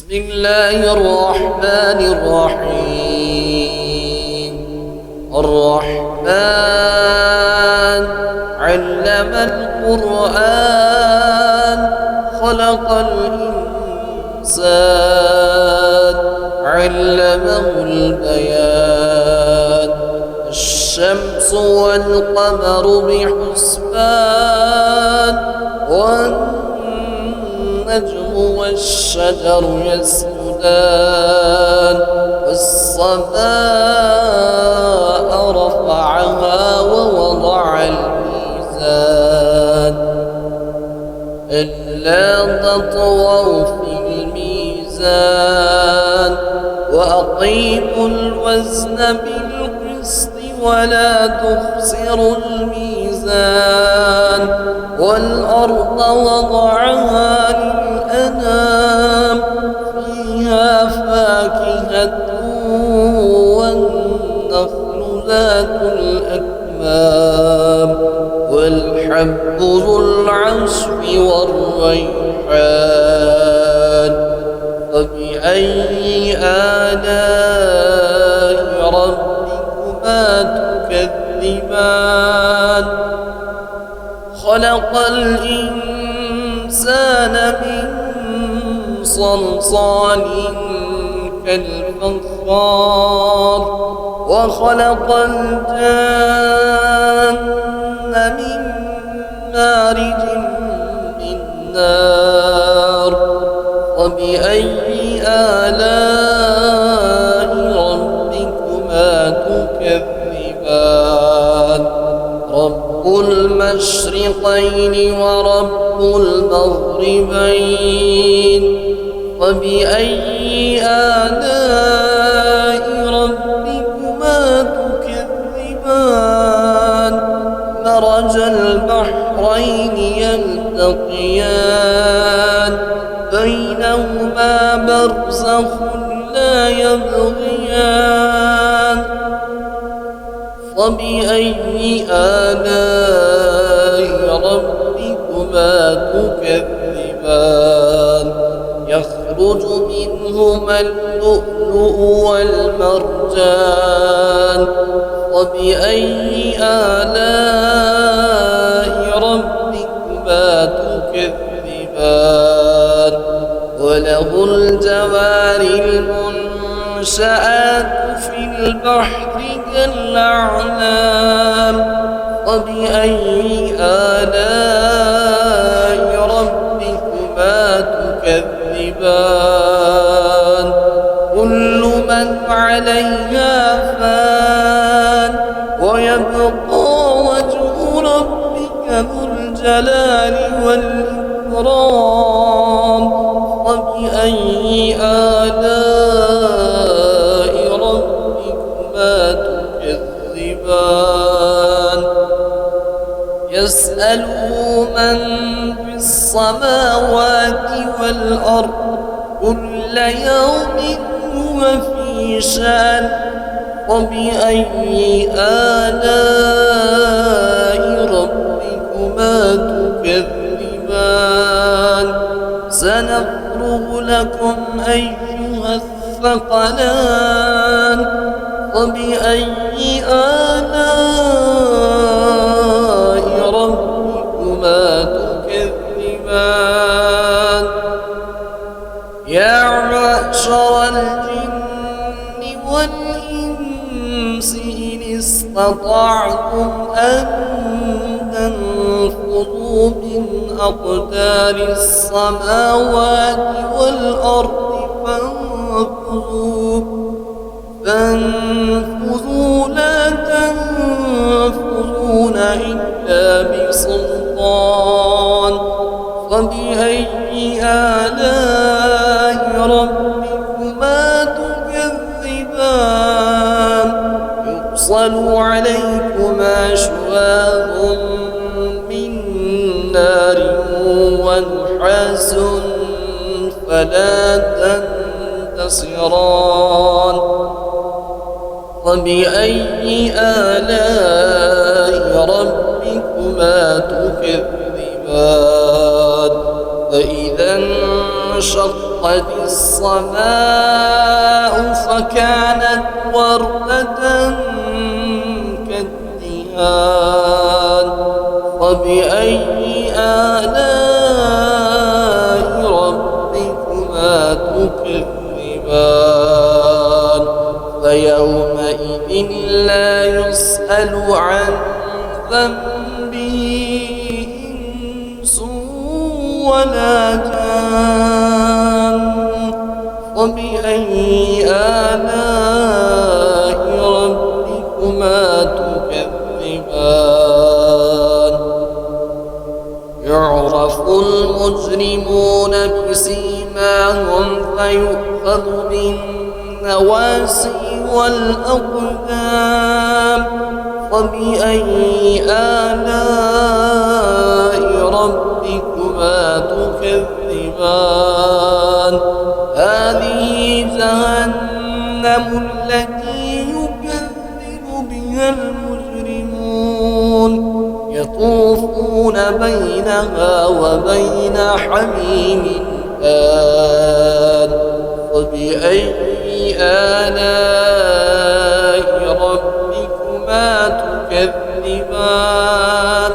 بسم الله الرحمن الرحيم. الرحمن علم القرآن خلق الإنسان علمه البيان. الشمس والقمر بحسبان والنجم والشجر يسجدان. والسماء رفعها ووضع الميزان ألا تطغوا في الميزان وأقيموا الوزن بالقسط ولا تخسروا الميزان. والأرض وضعها للأنام فيها فاكهة والنخل ذات الأكمام والحب ذو العصف والريحان. فبأي آلاء ربكما تكذبان؟ خلق الإنسان من صلصال كالفخار وخلق الجن من مارج من نار. وبأي آلاء ربكما تكذبان؟ رب المشرقين ورب المغربين. وبأي آلاء ربكما تكذبان؟ مرج البحرين يلتقيان بينهما برزخ لا يبغيان. فبأي آلاء ربكما تكذبان؟ يخرج منهما اللؤلؤ والمرجان. وبأي آلاء ربكما تكذبان؟ وله الجوار المنشآت في البحر كالأعلام. وبأي آلاء ربكما تكذبان؟ كل من عليها فان ويبقى وجه ربك ذو الجلال والإكرام. وبأي آلاء ربكما تكذبان؟ يسأله من في السماوات والأرض كل يوم هو في شأن. وبأي آلاء ربكما تكذبان؟ سنفرغ لكم أيها الثقلان. وبأي آلاء ربكما تكذبان؟ يا معشر الجن والإنس إن استطعتم أن تنفذوا من أقدار السماوات والأرض فانفذوا لا تنفذون إلا بسلطان. فبأي آلاء ربكما تكذبان؟ يرسل عليكما شواظ من نار ونحاس فلا تنتصران. وبأي آلاء ربكما تكذبان؟ فإذا انشق وانشقت السماء فكانت وردة كالدهان فبأي آلاء ربكما تكذبان فيومئذ لا يسأل عن ذنبه إنس ولا جان فبأي آلاء ربكما تكذبان يعرف المجرمون بسيماهم فيؤخذ بالنواسي والأقدام فبأي آلاء ربكما تكذبان هذه جهنم التي يكذب بها المجرمون يطوفون بينها وبين حميم آن فبأي آلاء ربكما تكذبان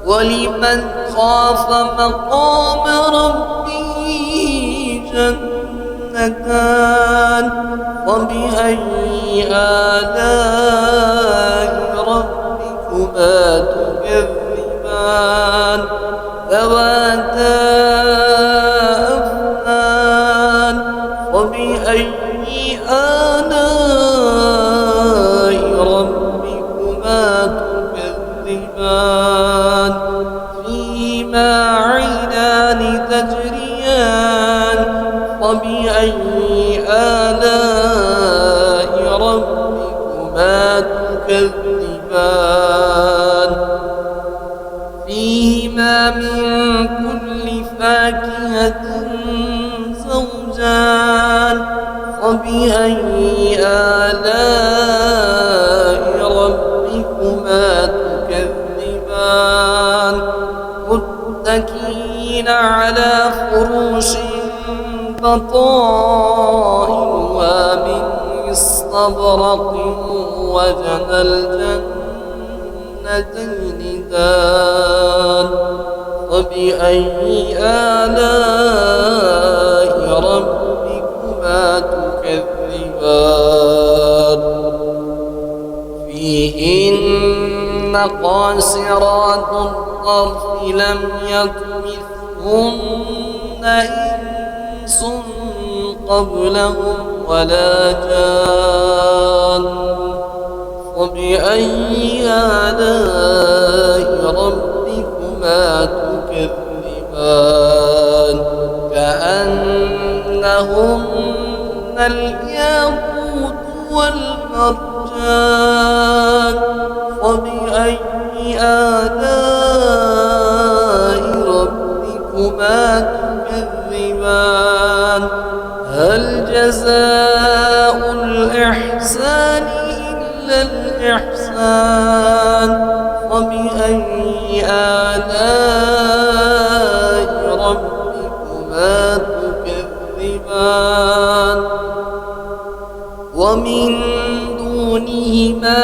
ولمن خاف مقام ربه جنتان فبأي آلاء ربكما تكذبان ذواتا أفنان فبأي آلاء ربكما تكذبان فيهما عينان تجريان فبأي آلاء ربكما تكذبان فيهما من كل فاكهة زوجان فبأي آلاء ربكما تكذبان متكئين على فروش بطائنها من استبرق وجنى الجنتين دان فبأي آلاء ربكما تكذبان فيهن قاصرات الطرف لم يطمثهن إنس قبلهم ولا جان فبأي آلاء ربكما تكذبان كأنهن الياقوت والمرجان فبأي آلاء ربكما تكذبان هل جزاء الإحسان إلا الإحسان فبأي آلاء ربكما تكذبان ومن دونهما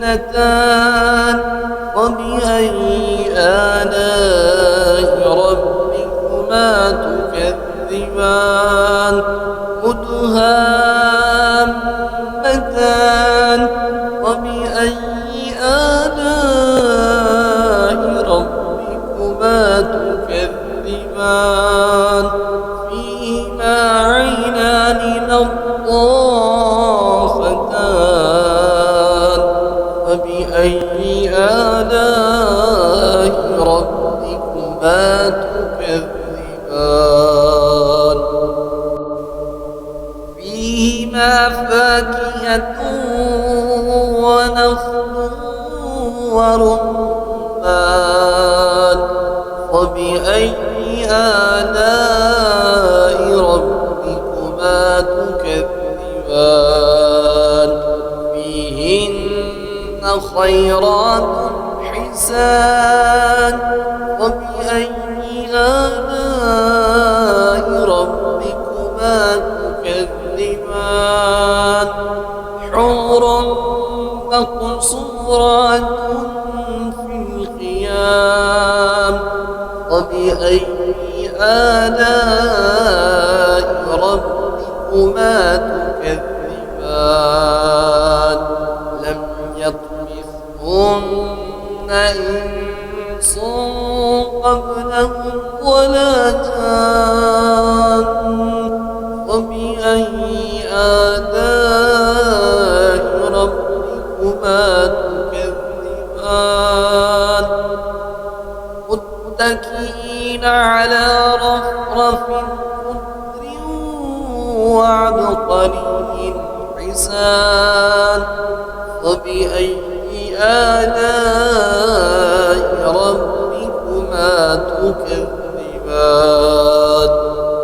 جنتان فبأي آلاء ربكما تكذبان مدهامتان فبأي آلاء ربكما تكذبان فيهما عينان نضاختان فبأي آلاء ربكما تكذبان فيهما فاكهة ونخل ورمان فبأي آلاء ربكما تكذبان فيهن خيرات حسان فبأي آلاء ربكما تكذبان حور مقصورات في الخيام فبأي آلاء ربكما تكذبان لم يطمثهن إنس قبلهم ولا جان فبأي آلاء ربكما تكذبان متكئين على رفرف خضر وعبقري حسان فبأي آلاء ربكما تكذبان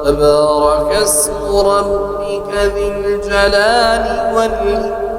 تبارك اسم ربك ذي الجلال والإكرام